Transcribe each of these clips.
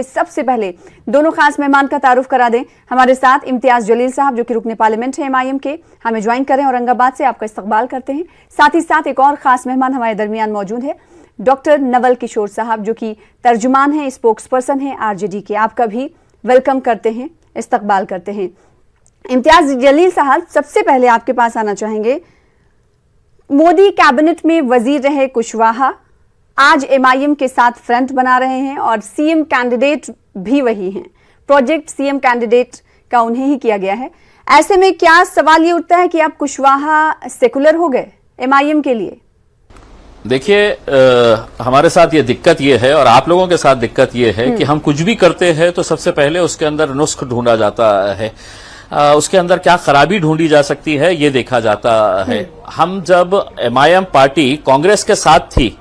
सबसे पहले दोनों खास मेहमान का तारुफ करा दें। हमारे साथ इम्तियाज जलील साहब जो कि रुकने पार्लियामेंट है एमआईएम के, हमें ज्वाइन करें, औरंगाबाद से आपका इस्तकबाल करते हैं। साथ ही साथ एक और खास मेहमान हमारे दरमियान मौजूद है, डॉक्टर नवल किशोर साहब जो कि तर्जुमान हैं, स्पोक्स पर्सन हैं आरजेडी के। आपका भी वेलकम करते हैं, इस्तकबाल करते हैं। इम्तियाज जलील साहब, सबसे पहले आपके पास आना चाहेंगे। मोदी कैबिनेट में वजीर रहे कुशवाहा, आज एमआईएम के साथ फ्रंट बना रहे हैं और सीएम कैंडिडेट भी वही हैं। प्रोजेक्ट सीएम कैंडिडेट का उन्हें ही किया गया है। ऐसे में क्या सवाल ये उठता है कि अब कुशवाहा सेकुलर हो गए एमआईएम के लिए? देखिए, हमारे साथ ये दिक्कत ये है और आप लोगों के साथ दिक्कत ये है कि हम कुछ भी करते हैं तो सबसे पहले उसके अंदर नुस्ख ढूंढा जाता है, उसके अंदर क्या खराबी ढूंढी जा सकती है ये देखा जाता है। हम जब एमआईएम पार्टी कांग्रेस के साथ थी,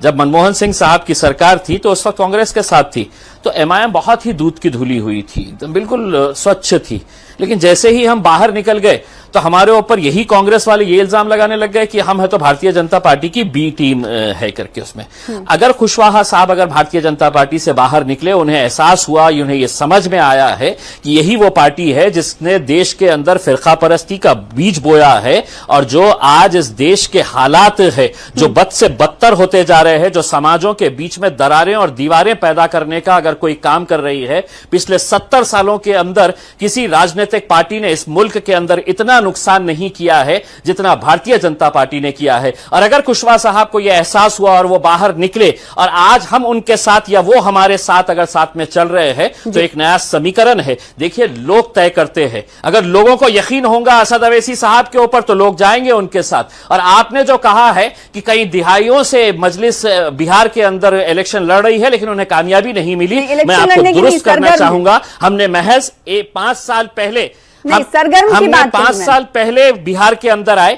जब मनमोहन सिंह साहब की सरकार थी तो उस वक्त कांग्रेस के साथ थी, तो एमआईएम बहुत ही दूध की धुली हुई थी, बिल्कुल स्वच्छ थी। लेकिन जैसे ही हम बाहर निकल गए तो हमारे ऊपर यही कांग्रेस वाले ये इल्जाम लगाने लग गए कि हम है तो भारतीय जनता पार्टी की बी टीम है करके। उसमें अगर कुशवाहा साहब अगर भारतीय जनता पार्टी से बाहर निकले, उन्हें एहसास हुआ, उन्हें ये समझ में आया है कि यही वो पार्टी है जिसने देश के अंदर फिरका परस्ती का बीज बोया है और जो आज इस देश के हालात है जो बद से बदतर होते जा रहे हैं, जो समाजों के बीच में दरारें और दीवारें पैदा करने का अगर कोई काम कर रही है, पिछले 70 सालों के अंदर किसी राजनीतिक पार्टी ने इस मुल्क के अंदर इतना नुकसान नहीं किया है जितना भारतीय जनता पार्टी ने किया है। और अगर कुशवाहा साहब को यह एहसास हुआ और वो बाहर निकले और आज हम उनके साथ या वो हमारे साथ अगर साथ में चल रहे हैं तो एक नया समीकरण है। देखिए, लोग तय करते हैं। अगर लोगों को यकीन होगा असद अवैसी साहब के ऊपर तो लोग जाएंगे उनके साथ। और आपने जो कहा है कि कई दिहाइयों से मजलिस बिहार के अंदर इलेक्शन लड़ रही है लेकिन उन्हें कामयाबी नहीं मिली, मैं आपको दुरुस्त करना चाहूंगा। हमने महज 5 साल पहले हमने 5 साल पहले बिहार के अंदर आए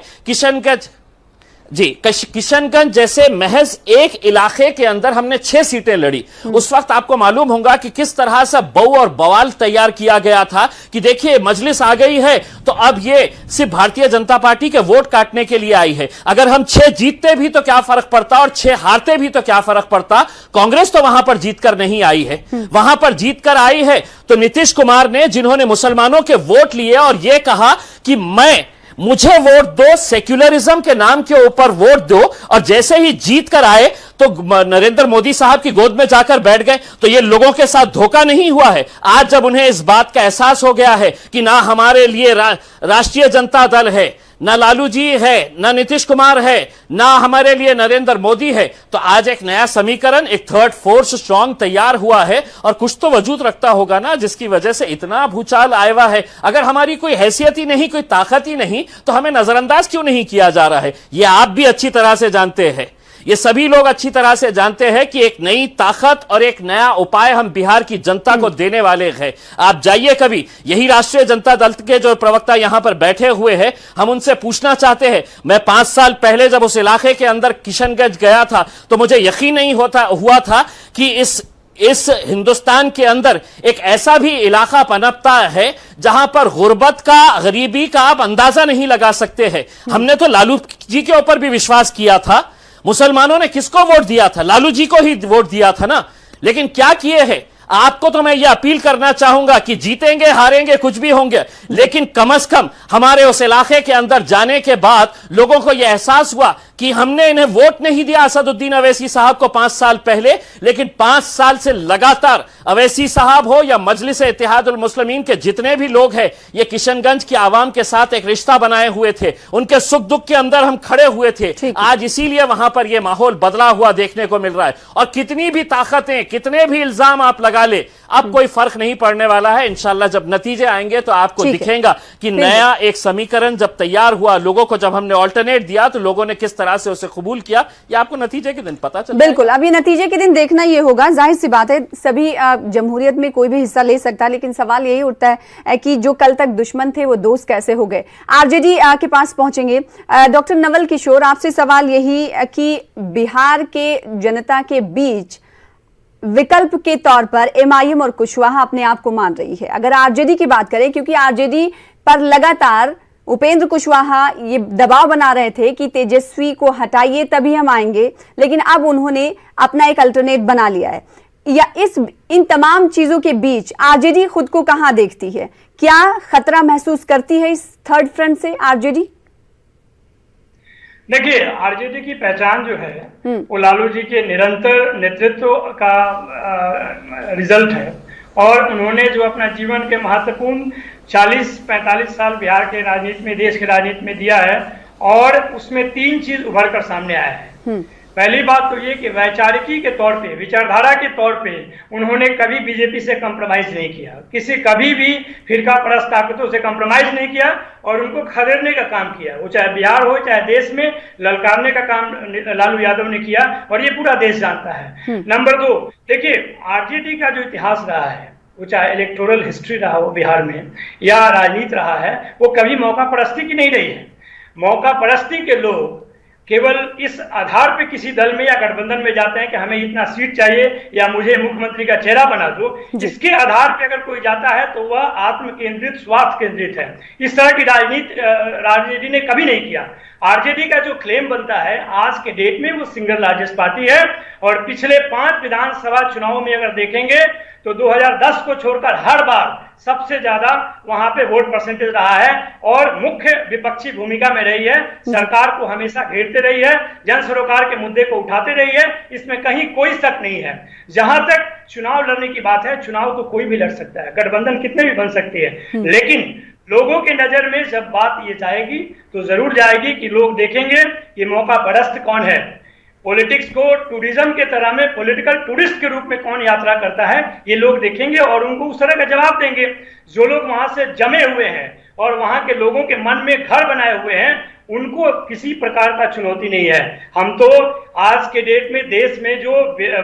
किशनगंज जैसे महज एक इलाके के अंदर हमने 6 सीटें लड़ी। उस वक्त आपको मालूम होगा कि किस तरह से बऊ और बवाल तैयार किया गया था कि देखिए मजलिस आ गई है तो अब ये सिर्फ भारतीय जनता पार्टी के वोट काटने के लिए आई है। अगर हम 6 जीतते भी तो क्या फर्क पड़ता और 6 हारते भी तो क्या फर्क पड़ता। कांग्रेस तो वहां पर जीतकर नहीं आई है, वहां पर जीतकर आई है तो नीतीश कुमार ने, जिन्होंने मुसलमानों के वोट लिए और यह कहा कि मुझे वोट दो, सेक्युलरिज्म के नाम के ऊपर वोट दो, और जैसे ही जीत कर आए तो नरेंद्र मोदी साहब की गोद में जाकर बैठ गए। तो ये लोगों के साथ धोखा नहीं हुआ है। आज जब उन्हें इस बात का एहसास हो गया है कि ना हमारे लिए राष्ट्रीय जनता दल है, ना लालू जी है, ना नीतीश कुमार है, ना हमारे लिए नरेंद्र मोदी है, तो आज एक नया समीकरण, एक थर्ड फोर्स स्ट्रांग तैयार हुआ है। और कुछ तो वजूद रखता होगा ना जिसकी वजह से इतना भूचाल आया है। अगर हमारी कोई हैसियत ही नहीं, कोई ताकत ही नहीं, तो हमें नजरअंदाज क्यों नहीं किया जा रहा है? यह आप भी अच्छी तरह से जानते हैं, ये सभी लोग अच्छी तरह से जानते हैं कि एक नई ताकत और एक नया उपाय हम बिहार की जनता को देने वाले हैं। आप जाइए कभी, यही राष्ट्रीय जनता दल के जो प्रवक्ता यहां पर बैठे हुए हैं, हम उनसे पूछना चाहते हैं। मैं 5 साल पहले जब उस इलाके के अंदर किशनगंज गया था तो मुझे यकीन नहीं हुआ था कि इस हिंदुस्तान के अंदर एक ऐसा भी इलाका पनपता है जहां पर गुर्बत का, गरीबी का आप अंदाजा नहीं लगा सकते हैं। हमने तो लालू जी के ऊपर भी विश्वास किया था। मुसलमानों ने किसको वोट दिया था? लालू जी को ही वोट दिया था ना। लेकिन क्या किए हैं? आपको तो मैं ये अपील करना चाहूंगा कि जीतेंगे हारेंगे कुछ भी होंगे, लेकिन कम से कम हमारे उस इलाके के अंदर जाने के बाद लोगों को यह एहसास हुआ कि हमने इन्हें वोट नहीं दिया असदुद्दीन अवैसी साहब को 5 साल पहले, लेकिन 5 साल से लगातार अवैसी साहब हो या मजलिस इत्तेहादुल मुस्लिमीन के जितने भी लोग हैं, ये किशनगंज की आवाम के साथ एक रिश्ता बनाए हुए थे। उनके सुख दुख के अंदर हम खड़े हुए थे। आज इसीलिए वहां पर यह माहौल बदला हुआ देखने को मिल रहा है। और कितनी भी ताकतें, कितने भी इल्जाम आप लगा ले, अब कोई फर्क नहीं पड़ने वाला है। इंशाल्लाह जब नतीजे आएंगे तो आपको दिखेगा कि नया एक समीकरण जब तैयार हुआ, लोगों को जब हमने ऑल्टरनेट दिया तो लोगों ने किस तरह से उसे कबूल किया, ये आपको नतीजे के दिन पता चलेगा। बिल्कुल, अभी नतीजे के दिन देखना ये होगा। जाहिर सी बात है, सभी जमहूरियत में कोई भी हिस्सा ले सकता है, लेकिन सवाल यही उठता है कि जो कल तक दुश्मन थे वो दोस्त कैसे हो गए। आरजेडी के पास पहुंचेंगे। डॉक्टर नवल किशोर, आपसे सवाल यही कि बिहार के जनता के बीच विकल्प के तौर पर एमआईएम और कुशवाहा अपने आप को मान रही है। अगर आरजेडी की बात करें, क्योंकि आरजेडी पर लगातार उपेंद्र कुशवाहा ये दबाव बना रहे थे कि तेजस्वी को हटाइए तभी हम आएंगे, लेकिन अब उन्होंने अपना एक अल्टरनेट बना लिया है। या इन तमाम चीजों के बीच आरजेडी खुद को कहां देखती है? क्या खतरा महसूस करती है इस थर्ड फ्रंट से आरजेडी? देखिए, आरजेडी की पहचान जो है वो लालू जी के निरंतर नेतृत्व का रिजल्ट है। और उन्होंने जो अपना जीवन के महत्वपूर्ण 40-45 साल बिहार के राजनीति में, देश की राजनीति में दिया है, और उसमें 3 चीज उभर कर सामने आया है। पहली बात तो ये कि वैचारिकी के तौर पे, विचारधारा के तौर पे उन्होंने कभी बीजेपी से कंप्रोमाइज नहीं किया, कभी भी फिरका परस्त ताकतों से कंप्रोमाइज नहीं किया, और उनको खदेड़ने का काम किया। वो चाहे बिहार हो चाहे देश में, ललकारने का काम लालू यादव ने किया, और ये पूरा देश जानता है। नंबर 2, देखिए आरजेडी का जो इतिहास रहा है, वो चाहे इलेक्टोरल हिस्ट्री रहा हो बिहार में या राजनीति रहा है, वो कभी मौका परस्ती की नहीं रही है। मौका परस्ती के लोग केवल इस आधार पे किसी दल में या गठबंधन में जाते हैं कि हमें इतना सीट चाहिए या मुझे मुख्यमंत्री का चेहरा बना दो। इसके आधार पे अगर कोई जाता है तो वह आत्म केंद्रित, स्वार्थ केंद्रित है। इस तरह की राजनीति ने कभी नहीं किया। आरजेडी का जो क्लेम बनता है आज के डेट में, वो सिंगल लार्जेस्ट पार्टी है, और पिछले 5 विधानसभा चुनावों में अगर देखेंगे तो 2010 को छोड़कर हर बार सबसे ज्यादा वहां पे वोट परसेंटेज रहा है, और मुख्य विपक्षी भूमिका में रही है, सरकार को हमेशा घेरते रही है, जन सरोकार के मुद्दे को उठाते रही है। इसमें कहीं कोई शक नहीं है। जहां तक चुनाव लड़ने की बात है, चुनाव तो कोई भी लड़ सकता है, गठबंधन कितने भी बन सकती है, लेकिन लोगों के नजर में जब बात ये जाएगी तो जरूर जाएगी कि लोग देखेंगे कि मौका परस्त कौन है। पॉलिटिक्स को टूरिज्म के तरह में, पॉलिटिकल टूरिस्ट के रूप में कौन यात्रा करता है, ये लोग देखेंगे और उनको उस तरह का जवाब देंगे। जो लोग वहां से जमे हुए हैं और वहां के लोगों के मन में घर बनाए हुए हैं, उनको किसी प्रकार का चुनौती नहीं है। हम तो आज के डेट में देश में जो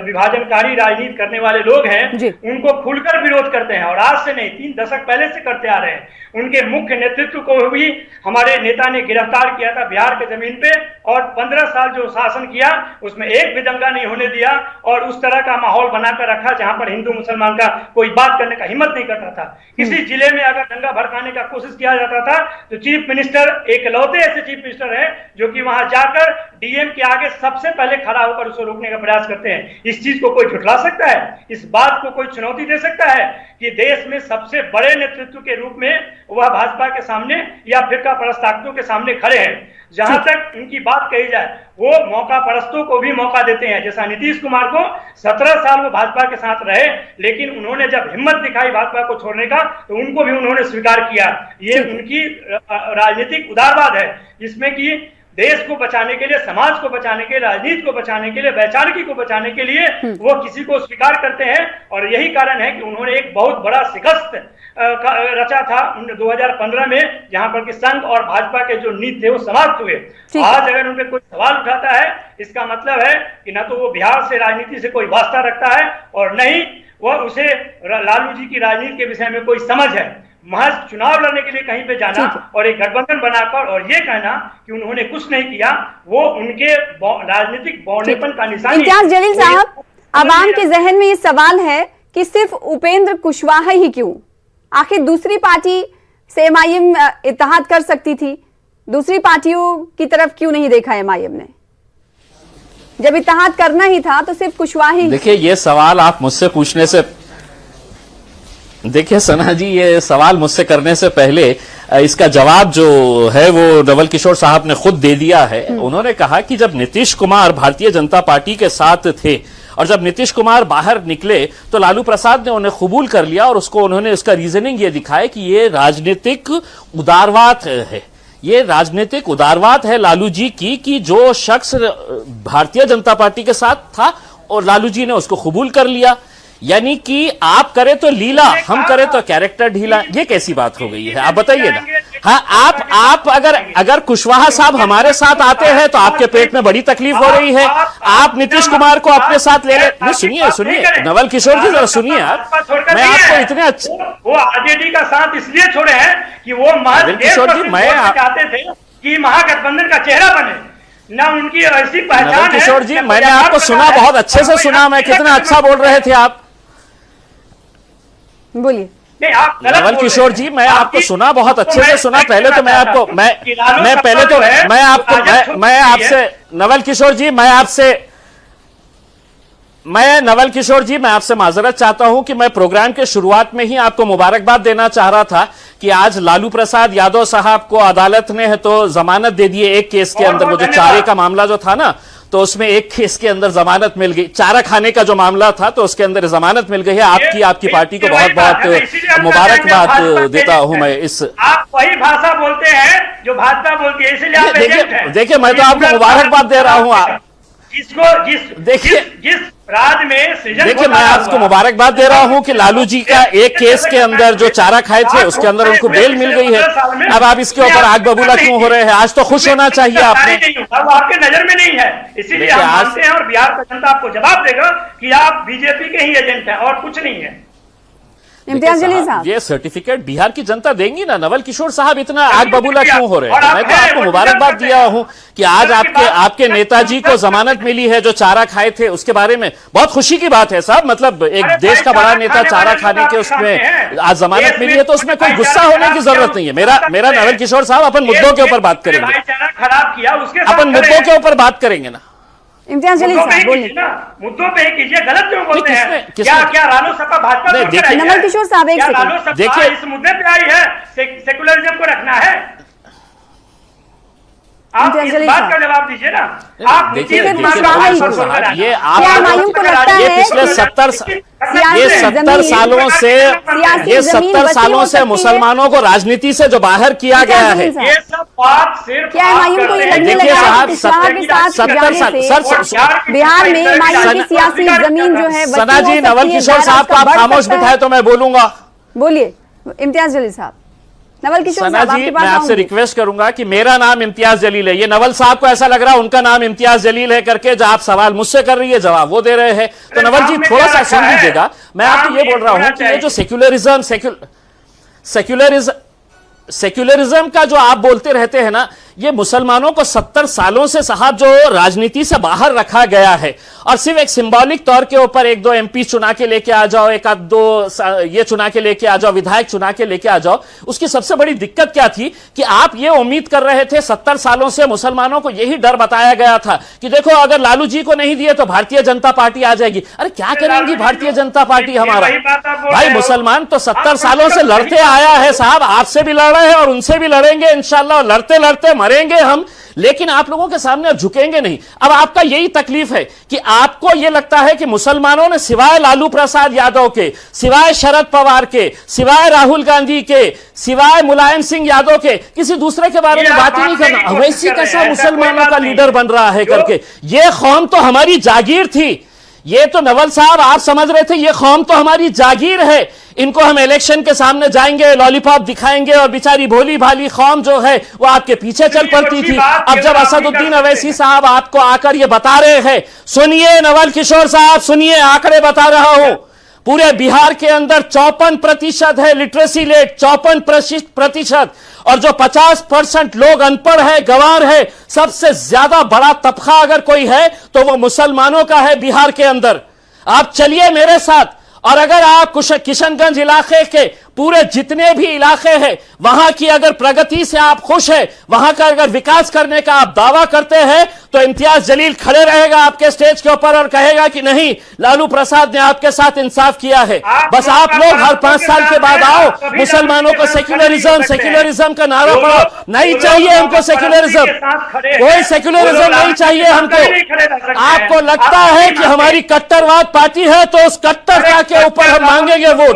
विभाजनकारी राजनीति करने वाले लोग हैं, उनको खुलकर विरोध करते हैं, और आज से नहीं, 3 दशक पहले से करते आ रहे हैं। उनके मुख्य नेतृत्व को भी हमारे नेता ने गिरफ्तार किया था बिहार के जमीन पे, और 15 साल जो शासन किया उसमें एक भी दंगा नहीं होने दिया, और उस तरह का माहौल बनाकर रखा जहां पर हिंदू मुसलमान का कोई बात करने का हिम्मत नहीं करता था। किसी जिले में अगर दंगा भड़काने का कोशिश किया जाता था तो चीफ मिनिस्टर, एकलौते ऐसे चीफ मिनिस्टर है जो कि वहां जाकर डीएम के आगे सबसे पहले खड़ा होकर उसको रोकने का प्रयास करते हैं। इस चीज को कोई झुठला सकता है? इस बात को कोई चुनौती दे सकता है कि देश में सबसे बड़े नेतृत्व के रूप में वह भाजपा के सामने या फिरका परस्त ताकतों के सामने खड़े हैं? जहां तक उनकी बात कही जाए, वो मौका परस्तों को भी मौका देते हैं। जैसा नीतीश कुमार को 17 साल वो भाजपा के साथ रहे, लेकिन उन्होंने जब हिम्मत दिखाई भाजपा को छोड़ने का तो उनको भी उन्होंने स्वीकार किया। ये उनकी राजनीतिक उदारवाद है, जिसमें कि देश को बचाने के लिए, समाज को बचाने के लिए, राजनीति को बचाने के लिए, वैचारिकी को बचाने के लिए वो किसी को स्वीकार करते हैं। और यही कारण है कि उन्होंने एक बहुत बड़ा शिकस्त रचा था 2015 में, जहां पर कि संघ और भाजपा के जो नीति थे वो समाप्त हुए। आज अगर उनपे कोई सवाल उठाता है, इसका मतलब है कि न तो वो बिहार से राजनीति से कोई वास्ता रखता है, और न ही वह उसे लालू जी की राजनीति के विषय में कोई समझ है। महज चुनाव लड़ने के लिए कहीं पे जाना और एक गठबंधन बनाकर और ये कहना कि उन्होंने कुछ नहीं किया, वो उनके राजनीतिक बौनेपन का निशान है। इम्तियाज जलील साहब, आवाम के जहन में ये सवाल है कि सिर्फ उपेंद्र कुशवाहा ही क्यों? आखिर दूसरी पार्टी से एमआईएम इत्तेहाद कर सकती थी, दूसरी पार्टियों की तरफ क्यों नहीं देखा एमआईएम ने? जब इत्तेहाद करना ही था तो सिर्फ कुशवाहा ही। देखिए, ये सवाल आप मुझसे पूछने से, देखिए सना जी, ये सवाल मुझसे करने से पहले इसका जवाब जो है वो नवल किशोर साहब ने खुद दे दिया है। उन्होंने कहा कि जब नीतीश कुमार भारतीय जनता पार्टी के साथ थे और जब नीतीश कुमार बाहर निकले तो लालू प्रसाद ने उन्हें कबूल कर लिया, और उसको उन्होंने उसका रीजनिंग ये दिखाया कि ये राजनीतिक उदारवाद है। ये राजनीतिक उदारवाद है लालू जी की, कि जो शख्स भारतीय जनता पार्टी के साथ था और लालू जी ने उसको कबूल कर लिया। यानी कि आप करें तो लीला, हम करें तो कैरेक्टर ढीला। ये कैसी बात हो गई है, आप बताइए ना। हाँ, आप अगर कुशवाहा साहब हमारे साथ आते हैं तो आपके पेट में बड़ी तकलीफ हो रही है। आप नीतीश कुमार को अपने साथ ले ले। सुनिए नवल किशोर जी, जरा सुनिए आप। मैं आपको इतने अच्छे, वो आरजेडी का साथ इसलिए छोड़े हैं कि वो नवल किशोर जी, मैं चाहते थे कि महागठबंधन का चेहरा बने, ना उनकी ऐसी पहचान है। नवल किशोर जी, मैंने आपको सुना, बहुत अच्छे से सुना, मैं कितना अच्छा बोल रहे थे आप। बोलिए। नवल किशोर जी, मैं आपको सुना, बहुत अच्छे से सुना। पहले तो मैं आपको मैं आपसे नवल किशोर जी, मैं आपसे मैं नवल किशोर जी, मैं आपसे माजरत चाहता हूं कि मैं प्रोग्राम के शुरुआत में ही आपको मुबारकबाद देना चाह रहा था कि आज लालू प्रसाद यादव साहब को अदालत ने तो जमानत दे दी है एक केस के अंदर। वो जो चारे का मामला जो था ना, तो उसमें एक केस के अंदर जमानत मिल गई। चारा खाने का जो मामला था तो उसके अंदर जमानत मिल गई है। आपकी पार्टी को बहुत बहुत मुबारकबाद देता हूं मैं। इस आप वही भाषा बोलते हैं जो भाजपा बोलती है, इसलिए आप एजेंट हैं। देखिए मैं तो आपको मुबारकबाद दे रहा हूं। जिस राज्य में सृजन, देखिए मैं आपको मुबारकबाद दे रहा हूं कि लालू जी का एक केस के अंदर जो चारा खाए थे उसके अंदर उनको बेल मिल गई है। अब आप इसके ऊपर आग बबूला क्यों हो रहे हैं? आज तो खुश होना चाहिए आपने। वो आपके नजर में नहीं है, इसीलिए हम मानते हैं और बिहार का जनता आपको जवाब देगा कि आप बीजेपी के ही एजेंट हैं और कुछ नहीं है। इम्तियाज जलील साहब, ये सर्टिफिकेट बिहार की जनता देंगी ना। नवल किशोर साहब इतना आग बबूला क्यों हो रहे हैं? मैं तो आपको मुबारकबाद दिया हूं कि आज आपके नेताजी को जमानत मिली है जो चारा खाए थे उसके बारे में। बहुत खुशी की बात है साहब। मतलब एक देश का बड़ा नेता चारा खाने के उसमें आज जमानत मिली है तो उसमें कोई गुस्सा होने की जरूरत नहीं है। मेरा नवल किशोर साहब अपन मुद्दों के ऊपर बात करेंगे, खराब किया उसके अपन मुद्दों के ऊपर बात करेंगे ना। इम्तियाज जलील साहब बोलिए। मुद्दों पे ही कीजिए, गलत क्यों बोलते हैं? क्या रालोसपा भाजपा नवल किशोर साहब एक सेकंड देखिए, इस मुद्दे पे आई है सेकुलरिज्म को रखना है। आप इस बात का जवाब दीजिए ना। आप देखिए ये पिछले 70 सालों से मुसलमानों को राजनीति से जो बाहर किया गया है, ये सब बात सिर्फ क्या एमआईएम को ये लगने देखिए लगा साहब, है कि शाह के साथ 70 जाने साल से बिहार में एमआईएम की सियासी जमीन जो है सना जी, नवल किशोर साहब को आप खामोश बिठाए तो मैं बोलूंगा। बोलिए इम्तियाज जलील साहब। नवल किशोर सना साहब जी, आपके मैं पास आपसे आऊंगी। रिक्वेस्ट करूंगा कि मेरा नाम इम्तियाज जलील है, ये नवल साहब को ऐसा लग रहा है उनका नाम इम्तियाज जलील है करके जो आप सवाल मुझसे कर रही है जवाब वो दे रहे हैं। तो नवल जी थोड़ा सा सुन लीजिएगा। मैं आपको ये बोल रहा हूं कि ये जो सेक्युलरिज्म का जो आप बोलते रहते हैं ना, ये मुसलमानों को 70 सालों से साहब जो राजनीति से बाहर रखा गया है और सिर्फ एक सिंबॉलिक तौर के ऊपर एक दो एमपी चुना के लेके आ जाओ, एक आध दो ये चुना के लेके आ जाओ, विधायक चुना के लेके आ जाओ। उसकी सबसे बड़ी दिक्कत क्या थी कि आप ये उम्मीद कर रहे थे, 70 सालों से मुसलमानों को यही डर बताया गया था कि देखो अगर लालू जी को नहीं दिए तो भारतीय जनता पार्टी आ जाएगी। अरे क्या करेंगी भारतीय जनता पार्टी हमारा? भाई मुसलमान तो 70 सालों से लड़ते आया है साहब, आपसे भी लड़ रहे हैं और उनसे भी लड़ेंगे इंशाल्लाह। लड़ते लड़ते मरेंगे हम, लेकिन आप लोगों के सामने अब झुकेंगे नहीं। अब आपका यही तकलीफ है कि आपको यह लगता है कि मुसलमानों ने सिवाय लालू प्रसाद यादव के, सिवाय शरद पवार के, सिवाय राहुल गांधी के, सिवाय मुलायम सिंह यादव के किसी दूसरे के बारे में बात ही नहीं करना। अवैसी कैसा मुसलमानों का लीडर बन रहा है करके। यह कौम तो हमारी जागीर थी। ये तो नवल साहब आप समझ रहे थे ये कौम तो हमारी जागीर है। इनको हम इलेक्शन के सामने जाएंगे, लॉलीपॉप दिखाएंगे और बेचारी भोली भाली कौम जो है वो आपके पीछे चल पड़ती थी। अब जब असदुद्दीन अवैसी साहब आपको आकर ये बता रहे हैं, सुनिए नवल किशोर साहब सुनिए, आंकड़े बता रहा हूं। पूरे बिहार के अंदर 54% है लिटरेसी रेट, 54%। और जो 50% लोग अनपढ़ है, गंवार है, सबसे ज्यादा बड़ा तबका अगर कोई है तो वो मुसलमानों का है बिहार के अंदर। आप चलिए मेरे साथ, और अगर आप किशनगंज इलाके के पूरे जितने भी इलाके हैं वहां की अगर प्रगति से आप खुश हैं, वहां का अगर विकास करने का आप दावा करते हैं, तो इम्तियाज जलील खड़े रहेगा आपके स्टेज के ऊपर और कहेगा कि नहीं, लालू प्रसाद ने आपके साथ इंसाफ किया है। बस आप लोग हर 5 साल के बाद आओ, मुसलमानों को सेक्युलरिज्म का नारा पड़ो। नहीं चाहिए हमको सेक्युलरिज्म, कोई सेक्युलरिज्म नहीं चाहिए हमको। आपको लगता है कि हमारी कट्टरवाद पार्टी है तो उस कट्टरता के ऊपर हम मांगेंगे वोट।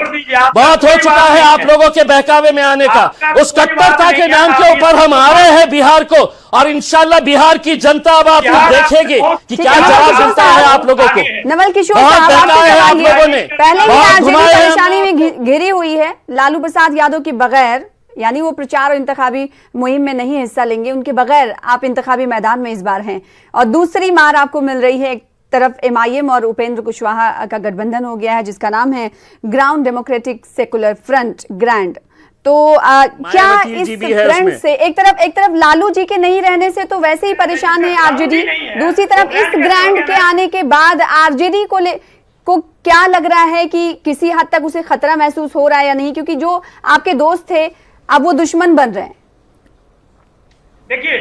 बहुत हो चुका है आप लोगों के बहकावे में आने का। उस कट्टरता के नाम के ऊपर हम आ रहे हैं बिहार को, और इंशाल्लाह बिहार की जनता अब आप लोग देखेगी कि क्या जवाब मिलता है आप लोगों को। नवल किशोर बहुत साहब, बहकाया है आप लोगों ने, पहले ही बहुत आरजेडी घुमाया है। परेशानी में घिरी हुई है। लालू प्रसाद यादव के बगैर, यानी वो प्रचार और इंतखाबी मुहिम में नहीं हिस्सा लेंगे, उनके बगैर आप इंतखाबी मैदान में इस बार हैं। और दूसरी मार आपको मिल रही है, एक तरफ एमआईएम और उपेंद्र कुशवाहा का गठबंधन हो गया है जिसका नाम है ground democratic secular front, grand. तो क्या इस फ्रंट से एक तरफ लालू जी के नहीं रहने से तो वैसे ही परेशान है आरजेडी, दूसरी तरफ इस ग्रैंड के आने के बाद आरजेडी को क्या लग रहा है कि किसी हद तक उसे खतरा महसूस हो रहा है या नहीं, क्योंकि जो आपके दोस्त थे अब वो दुश्मन बन रहे हैं। देखिए,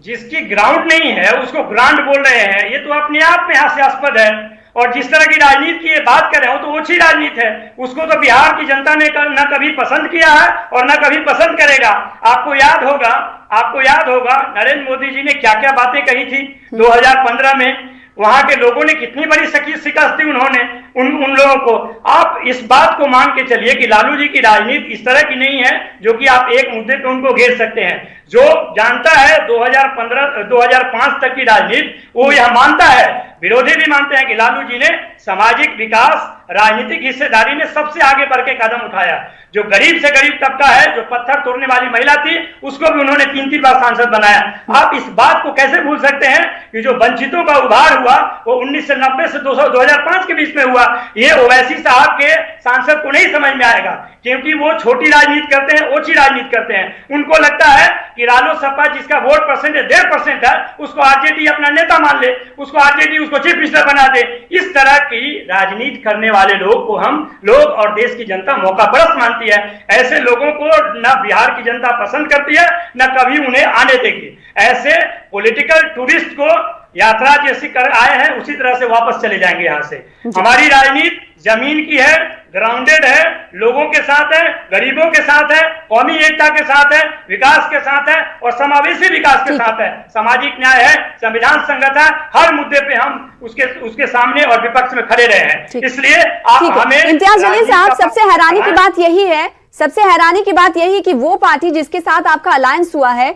जिसकी ग्राउंड नहीं है उसको ग्रांड बोल रहे हैं, ये तो अपने आप में हास्यास्पद है। और जिस तरह की राजनीति की ये बात कर रहे हो तो ओछी राजनीति है। उसको तो बिहार की जनता ने न कभी पसंद किया है और न कभी पसंद करेगा। आपको याद होगा नरेंद्र मोदी जी ने क्या क्या बातें कही थी 2015 में। वहां के लोगों ने कितनी बड़ी शिकस्त दी उन्होंने उन लोगों को। आप इस बात को मान के चलिए कि लालू जी की राजनीति इस तरह की नहीं है जो कि आप एक मुद्दे पे उनको घेर सकते हैं। जो जानता है 2005 तक की राजनीति वो यह मानता है, विरोधी भी मानते हैं कि लालू जी ने सामाजिक विकास, राजनीतिक हिस्सेदारी में सबसे आगे बढ़ के कदम उठाया। जो गरीब से गरीब तबका है, जो पत्थर तोड़ने वाली महिला थी, उसको भी उन्होंने 3 बार सांसद बनाया। आप इस बात को कैसे भूल सकते हैं कि जो वंचितों का उभार हुआ वो 1990 से 2005 के बीच में हुआ। ये ओवैसी साहब के सांसद को नहीं समझ में आएगा क्योंकि वो छोटी राजनीति करते हैं, ओछी राजनीति करते हैं। उनको लगता है कि रालोसपा जिसका वोट परसेंटेज 1.5% है उसको आरजेडी अपना नेता मान ले, उसको आरजेडी उसको चीफ मिनिस्टर बना दे। इस तरह की राजनीति करने वाले लोग को हम लोग और देश की जनता मौका परस्त मानती है। ऐसे लोगों को न बिहार की जनता पसंद करती है न कभी उन्हें आने देगी। ऐसे पॉलिटिकल टूरिस्ट को यात्रा जैसी कर आए हैं उसी तरह से वापस चले जाएंगे यहाँ से। हमारी राजनीति जमीन की है, ग्राउंडेड है, लोगों के साथ है, गरीबों के साथ है, कौमी एकता के साथ है, विकास के साथ है और समावेशी विकास के साथ है। सामाजिक न्याय है, संविधान संगत है। हर मुद्दे पे हम उसके सामने और विपक्ष में खड़े रहे हैं। इसलिए आप हमें इम्तियाज जलील साहब, सबसे हैरानी की बात यही है, सबसे हैरानी की बात यही कि वो पार्टी जिसके साथ आपका अलायंस हुआ है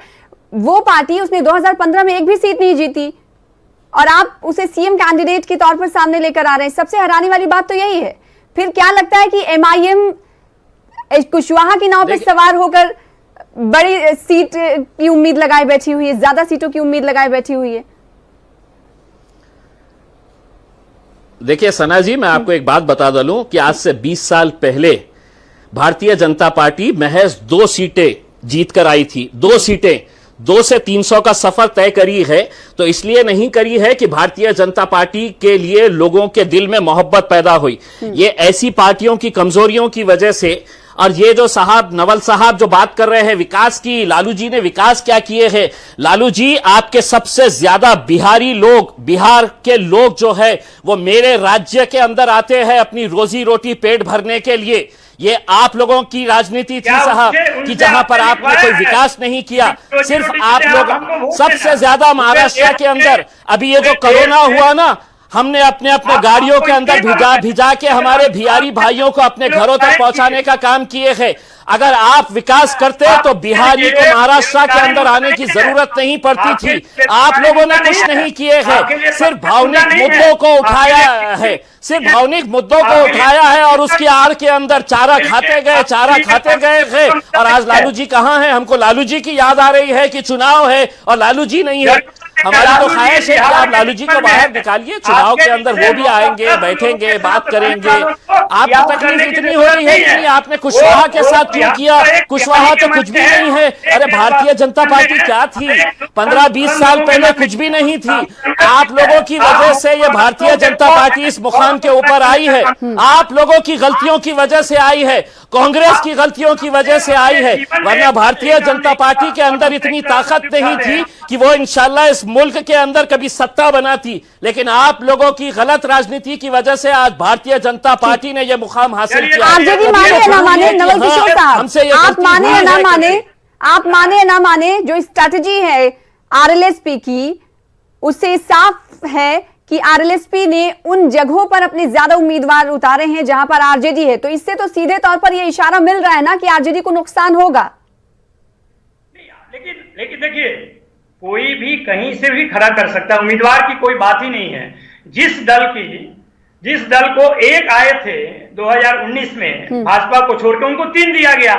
वो पार्टी उसने 2015 में एक भी सीट नहीं जीती और आप उसे सीएम कैंडिडेट के तौर पर सामने लेकर आ रहे हैं। सबसे हैरानी वाली बात तो यही है। फिर क्या लगता है कि एमआईएम कुशवाहा की नाव पर सवार होकर बड़ी सीट की उम्मीद लगाए बैठी हुई है, ज्यादा सीटों की उम्मीद लगाए बैठी हुई है? देखिए सना जी, मैं आपको एक बात बता दूं कि आज से 20 साल पहले भारतीय जनता पार्टी महज 2 सीटें जीत कर आई थी। 2 सीटें 2 से 300 का सफर तय करी है तो इसलिए नहीं करी है कि भारतीय जनता पार्टी के लिए लोगों के दिल में मोहब्बत पैदा हुई। ये ऐसी पार्टियों की कमजोरियों की वजह से। और ये जो साहब नवल साहब जो बात कर रहे हैं विकास की, लालू जी ने विकास क्या किए हैं? लालू जी, आपके सबसे ज्यादा बिहार के लोग जो है वो मेरे राज्य के अंदर आते हैं अपनी रोजी रोटी पेट भरने के लिए। ये आप लोगों की राजनीति थी साहब कि जहां पर आपने कोई विकास नहीं किया। सिर्फ आप लोग सबसे ज्यादा महाराष्ट्र के अंदर अभी ये जो कोरोना हुआ ना, हमने अपने गाड़ियों के अंदर भिजा के हमारे बिहारी भाइयों को अपने घरों तक पहुंचाने का काम किए हैं। अगर आप विकास करते तो बिहारी को महाराष्ट्र के अंदर आने की जरूरत नहीं पड़ती थी। आप लोगों ने कुछ नहीं किए हैं, सिर्फ भावनिक मुद्दों को उठाया है, सिर्फ भावनिक मुद्दों को उठाया है और उसकी आड़ के अंदर चारा खाते गए हैं। और आज लालू जी कहां हैं? हमको लालू जी की याद आ रही है कि चुनाव है और लालू जी नहीं है। हमारी तो ख्वाहिश है कि आप लालू जी को बाहर निकालिए, चुनाव के अंदर वो भी आएंगे, बैठेंगे, बात करेंगे। आपको तकलीफ इतनी हो रही है कि आपने कुशवाहा के साथ क्यों किया? कुशवाहा तो कुछ भी नहीं है। अरे भारतीय जनता पार्टी क्या थी? 15-20 साल पहले कुछ भी नहीं थी। आप लोगों की वजह से ये भारतीय जनता पार्टी इस मुकाम के ऊपर आई है। आप लोगों की गलतियों की वजह से आई है, कांग्रेस की गलतियों की वजह से आई है। वरना भारतीय जनता पार्टी के अंदर इतनी ताकत नहीं थी कि वो इंशाल्लाह इस मुल्क के अंदर कभी सत्ता बनाती। लेकिन आप लोगों की गलत राजनीति की वजह से आज भारतीय जनता पार्टी ने यह मुकाम हासिल किया। आरजेडी माने या ना माने, नवल किशोर साहब, आप माने या ना माने, आप माने या ना माने, जो स्ट्रैटेजी है आरएलएसपी की उससे साफ है कि आरएलएसपी ने उन जगहों पर अपने ज्यादा उम्मीदवार उतारे हैं जहां पर आरजेडी है। तो इससे तो सीधे तौर पर यह इशारा मिल रहा है ना कि आरजेडी को नुकसान होगा। लेकिन देखिए, कोई भी कहीं से भी खड़ा कर सकता है, उम्मीदवार की कोई बात ही नहीं है। जिस दल को 1 आए थे 2019 में भाजपा को छोड़कर उनको 3 दिया गया,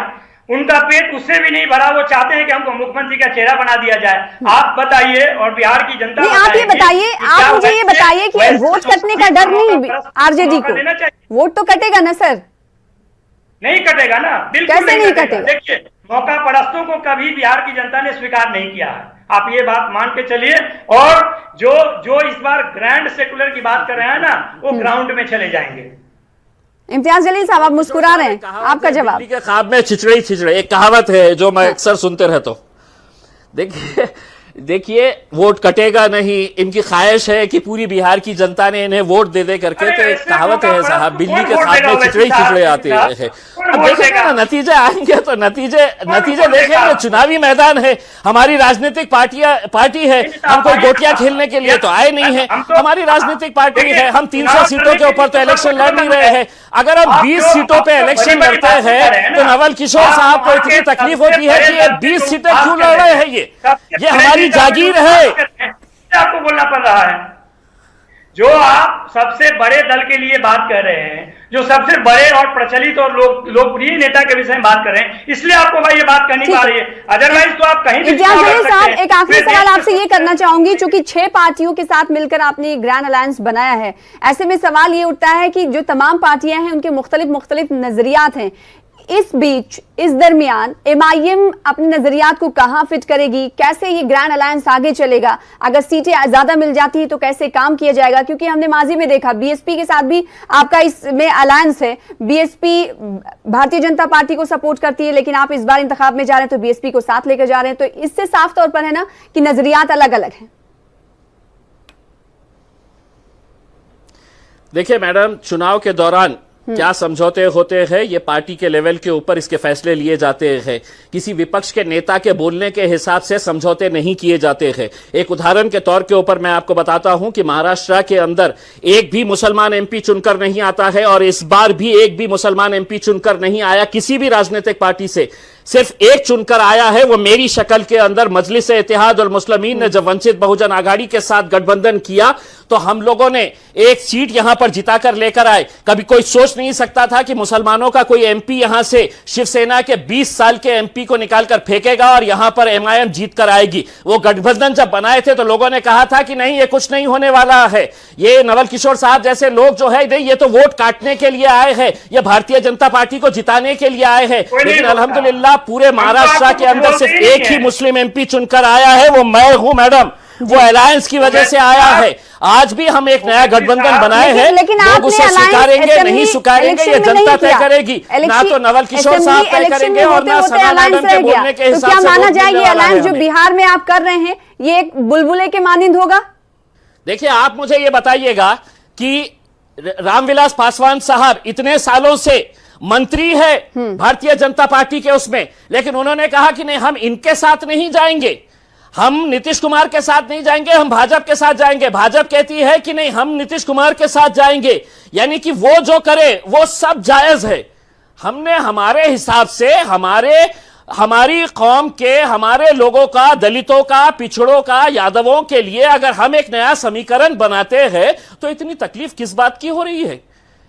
उनका पेट उससे भी नहीं भरा। वो चाहते हैं कि हमको मुख्यमंत्री का चेहरा बना दिया जाए। आप बताइए और बिहार की जनता आप ये बताइए, आप मुझे ये बताइए कि वोट कटने का डर नहीं आरजेडी को? वोट तो कटेगा ना सर? नहीं कटेगा ना, बिल्कुल नहीं कटेगा। देखिए, मौका परस्तों को कभी बिहार की जनता ने स्वीकार नहीं किया है। आप ये बात मान के चलिए। और जो इस बार ग्रैंड सेकुलर की बात कर रहे हैं ना, वो ग्राउंड में चले जाएंगे। इम्तियाज जलील साहब, आप मुस्कुरा रहे हैं, आपका जवाब। दिल्ली के ख्वाब में छिछड़े, एक कहावत है जो मैं अक्सर सुनते रहता हूं। देखिए, देखिए, वोट कटेगा नहीं, इनकी ख्वाहिश है कि पूरी बिहार की जनता ने इन्हें वोट दे दे करके। तो एक कहावत है साहब, बिल्ली के साथ में चिचड़े ही चिचड़े आते हैं। अब देखेंगे ना, नतीजे आएंगे तो नतीजे देखेंगे। चुनावी मैदान है, हमारी राजनीतिक पार्टी है, हम कोई गोटियां खेलने के लिए तो आए नहीं है। हमारी राजनीतिक पार्टी है, हम 300 सीटों के ऊपर तो इलेक्शन लड़ नहीं रहे हैं। अगर हम 20 सीटों पे इलेक्शन लड़ते हैं तो नवल किशोर साहब को इतनी तकलीफ होती है कि ये 20 सीटें क्यों लड़ रहे हैं। ये हमारी जागीर है। आपको बोलना पड़ रहा है। जो आप सबसे बड़े दल के लिए बात कर रहे हैं, जो सबसे बड़े और प्रचलित और लोकप्रिय नेता के विषय में बात कर रहे हैं, इसलिए आपको भाई ये बात करनी पड़ रही है। अदरवाइज तो आप कहीं भी साहब, एक आखिरी सवाल आपसे ये करना चाहूंगी, चूंकि 6 पार्टियों के साथ मिलकर आपने ग्रैंड अलायंस बनाया है, ऐसे में सवाल ये उठता है कि जो तमाम पार्टियां हैं उनके मुख्तलिफ नजरियात हैं। इस बीच, इस दरमियान एमआईएम अपने नजरियात को कहां फिट करेगी? कैसे ये ग्रैंड अलायंस आगे चलेगा? अगर सीटें ज्यादा मिल जाती है तो कैसे काम किया जाएगा? क्योंकि हमने माजी में देखा बीएसपी के साथ भी आपका इसमें अलायंस है। बीएसपी भारतीय जनता पार्टी को सपोर्ट करती है, लेकिन आप इस बार इंतखाब में जा रहे हैं तो बीएसपी को साथ लेकर जा रहे हैं। तो इससे साफ तौर पर है ना कि नजरियात अलग अलग हैं। देखिए मैडम, चुनाव के दौरान क्या समझौते होते हैं, ये पार्टी के लेवल के ऊपर इसके फैसले लिए जाते हैं। किसी विपक्ष के नेता के बोलने के हिसाब से समझौते नहीं किए जाते हैं। एक उदाहरण के तौर के ऊपर मैं आपको बताता हूं कि महाराष्ट्र के अंदर एक भी मुसलमान एमपी चुनकर नहीं आता है, और इस बार भी एक भी मुसलमान एमपी चुनकर नहीं आया किसी भी राजनीतिक पार्टी से। सिर्फ एक चुनकर आया है, वो मेरी शक्ल के अंदर मजलिस इत्तेहाद और मुस्लिमीन ने जब वंचित बहुजन आघाड़ी के साथ गठबंधन किया तो हम लोगों ने एक सीट यहां पर जिताकर लेकर आए। कभी कोई सोच नहीं सकता था कि मुसलमानों का कोई एमपी यहां से शिवसेना के 20 साल के एमपी को निकालकर फेंकेगा और यहां पर एमआईएम जीत कर आएगी। वो गठबंधन जब बनाए थे तो लोगों ने कहा था कि नहीं, ये कुछ नहीं होने वाला है। ये नवल किशोर साहब जैसे लोग जो है, ये तो वोट काटने के लिए आए हैं, ये भारतीय जनता पार्टी को जिताने के लिए आए हैं। लेकिन अल्हम्दुलिल्लाह पूरे महाराष्ट्र के अंदर सिर्फ एक ही मुस्लिम एमपी चुनकर आया है, वो मैं हूं मैडम। वो अलायंस की वजह से आया है। आज भी हम एक नया गठबंधन बनाए हैं, लोग उसे स्वीकारेंगे नहीं स्वीकारेंगे ये जनता तय करेगी। ना तो नवल किशोर साहब तय करेंगे और ना सनातन के बोलने के हिसाब से। क्या माना जाए ये अलायंस जो बिहार में आप कर रहे हैं ये एक बुलबुले के मानिंद होगा? देखिए, आप मुझे ये बताइएगा कि रामविलास पासवान साहब इतने सालों से मंत्री है भारतीय जनता पार्टी के उसमें, लेकिन उन्होंने कहा कि नहीं, हम इनके साथ नहीं जाएंगे, हम नीतीश कुमार के साथ नहीं जाएंगे, हम भाजपा के साथ जाएंगे। भाजपा कहती है कि नहीं, हम नीतीश कुमार के साथ जाएंगे। यानी कि वो जो करे वो सब जायज है। हमने हमारे हिसाब से हमारी कौम के, हमारे लोगों का, दलितों का, पिछड़ों का, यादवों के लिए अगर हम एक नया समीकरण बनाते हैं तो इतनी तकलीफ किस बात की हो रही है?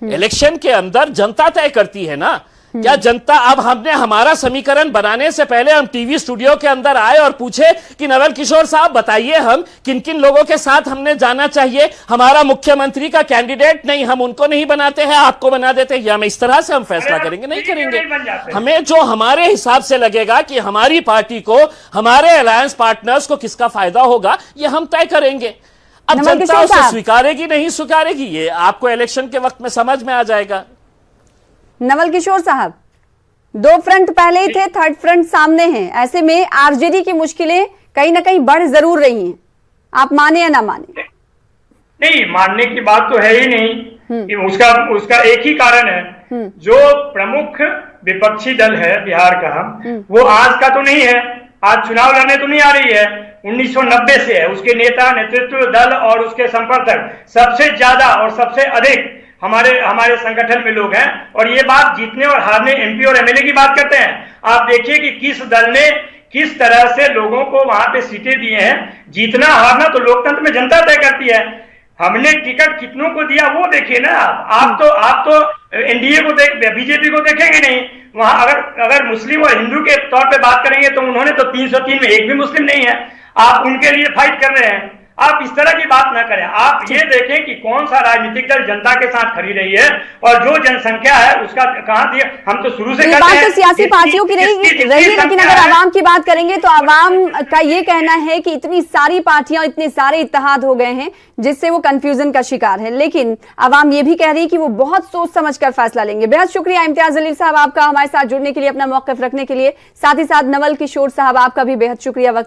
इलेक्शन के अंदर जनता तय करती है ना। क्या जनता, अब हमने हमारा समीकरण बनाने से पहले हम टीवी स्टूडियो के अंदर आए और पूछे कि नवल किशोर साहब बताइए हम किन किन लोगों के साथ हमने जाना चाहिए? हमारा मुख्यमंत्री का कैंडिडेट नहीं, हम उनको नहीं बनाते हैं, आपको बना देते हैं, या हम इस तरह से हम फैसला करेंगे? नहीं करेंगे। हमें जो हमारे हिसाब से लगेगा कि हमारी पार्टी को, हमारे अलायंस पार्टनर्स को किसका फायदा होगा, ये हम तय करेंगे। अब जनता उसे स्वीकारेगी नहीं स्वीकारेगी, ये आपको इलेक्शन के वक्त में समझ में आ जाएगा। नवल किशोर साहब, 2 फ्रंट पहले ही थे, 3rd फ्रंट सामने है। ऐसे में आरजेडी की मुश्किलें कहीं ना कहीं बढ़ जरूर रही हैं, आप माने या ना माने? नहीं, मानने की बात तो है ही नहीं कि उसका एक ही कारण है। जो प्रमुख विपक्षी दल है बिहार का, वो आज का तो नहीं है, आज चुनाव लड़ने तो नहीं आ रही है, 1990 से है। उसके नेता, नेतृत्व दल और उसके संपर्क सबसे ज्यादा और सबसे अधिक हमारे संगठन में लोग हैं। और ये बात जीतने और हारने, एमपी और एमएलए की बात करते हैं। आप देखिए कि किस दल ने किस तरह से लोगों को वहां पे सीटें दिए हैं। जीतना हारना तो लोकतंत्र में जनता तय करती है। हमने टिकट कितनों को दिया वो देखिए ना। आप तो एनडीए को बीजेपी को देखेंगे नहीं। वहां अगर मुस्लिम और हिंदू के तौर पे बात करेंगे तो उन्होंने तो 303 में एक भी मुस्लिम नहीं है। आप उनके लिए फाइट कर रहे हैं। आप इस तरह की बात ना करें। आप ये देखें कि कौन सा राजनीतिक दल जनता के साथ खड़ी रही है और जो जनसंख्या है उसका कहां दिया। हम तो शुरू से बात तो सियासी पार्टियों की रही, लेकिन अगर आवाम की बात करेंगे तो आवाम का ये कहना है कि इतनी सारी पार्टियां, इतने सारे इत्तेहाद हो गए हैं जिससे वो कंफ्यूजन का शिकार है। लेकिन आवाम ये भी कह रही है कि वो बहुत सोच समझ कर फैसला लेंगे। बेहद शुक्रिया इम्तियाज जलील साहब आपका हमारे साथ जुड़ने के लिए, अपना मौक़िफ़ रखने के लिए। साथ ही साथ नवल किशोर साहब आपका भी बेहद शुक्रिया वक्त